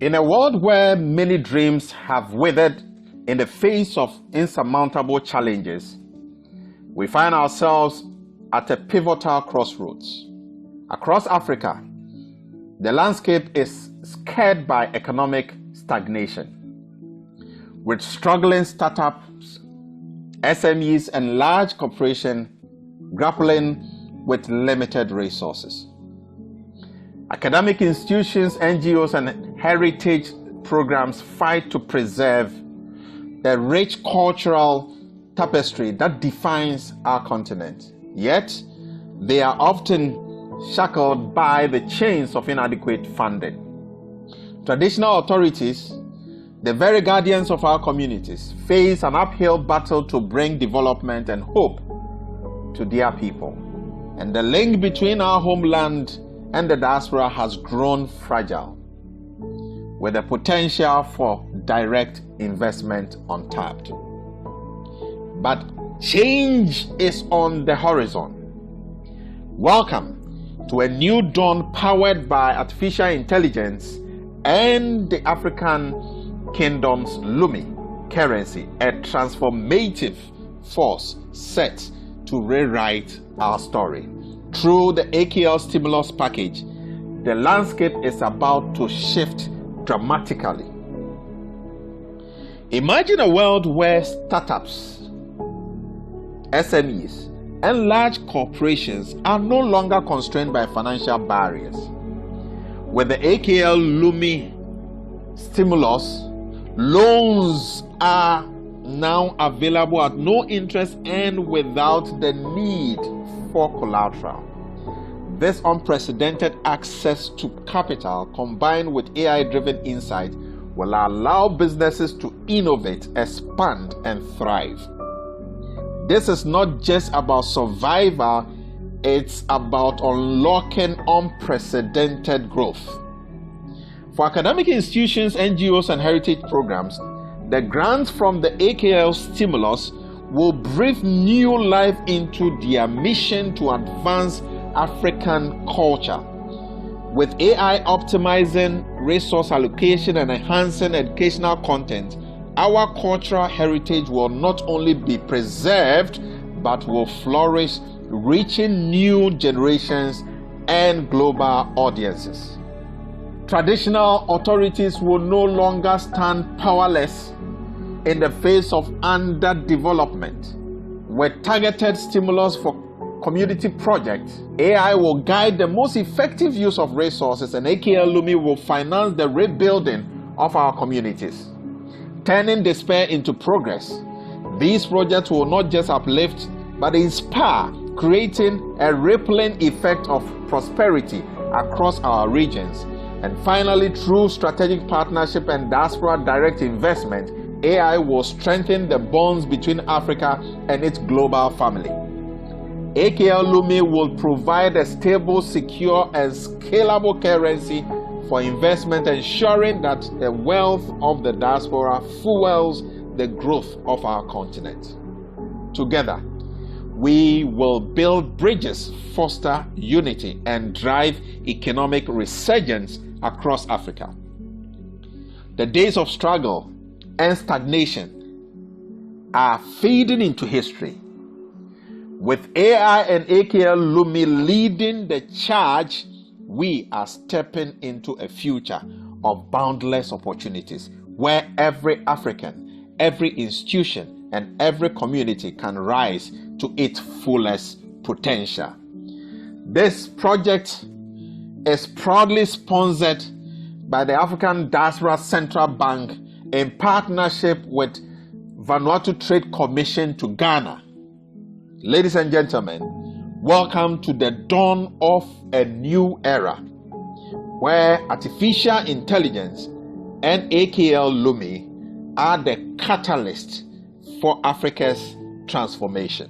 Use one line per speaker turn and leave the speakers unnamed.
In a world where many dreams have withered in the face of insurmountable challenges, we find ourselves at a pivotal crossroads. Across Africa, the landscape is scared by economic stagnation, with struggling startups, SMEs, and large corporations grappling with limited resources. Academic institutions, NGOs, and heritage programs fight to preserve the rich cultural tapestry that defines our continent. Yet, they are often shackled by the chains of inadequate funding. Traditional authorities, the very guardians of our communities, face an uphill battle to bring development and hope to their people. And the link between our homeland and the diaspora has grown fragile, with the potential for direct investment untapped. But change is on the horizon. Welcome to a new dawn powered by artificial intelligence and the African Kingdom's Lumi currency, a transformative force set to rewrite our story. Through the AKL stimulus package, the landscape is about to shift dramatically. Imagine a world where startups, SMEs, and large corporations are no longer constrained by financial barriers. With the AKL Lumi stimulus, loans are now available at no interest and without the need for collateral. This unprecedented access to capital, combined with AI-driven insight, will allow businesses to innovate, expand, and thrive. This is not just about survival, it's about unlocking unprecedented growth. For academic institutions, NGOs, and heritage programs, the grants from the AKL stimulus will breathe new life into their mission to advance African culture. With AI optimizing resource allocation and enhancing educational content, our cultural heritage will not only be preserved, but will flourish, reaching new generations and global audiences. Traditional authorities will no longer stand powerless in the face of underdevelopment. With targeted stimulus for community projects, AI will guide the most effective use of resources, and AKL Lumi will finance the rebuilding of our communities, turning despair into progress. These projects will not just uplift, but inspire, creating a rippling effect of prosperity across our regions. And finally, through strategic partnership and Diaspora Direct Investment, AI will strengthen the bonds between Africa and its global family. AKL Lumi will provide a stable, secure, and scalable currency for investment, ensuring that the wealth of the diaspora fuels the growth of our continent. Together, we will build bridges, foster unity, and drive economic resurgence across Africa. The days of struggle and stagnation are fading into history. With AI and AKL Lumi leading the charge, we are stepping into a future of boundless opportunities where every African, every institution, and every community can rise to its fullest potential. This project is proudly sponsored by the African Diaspora Central Bank in partnership with Vanuatu Trade Commission to Ghana. Ladies and gentlemen, welcome to the dawn of a new era where artificial intelligence and AKL Lumi are the catalyst for Africa's transformation.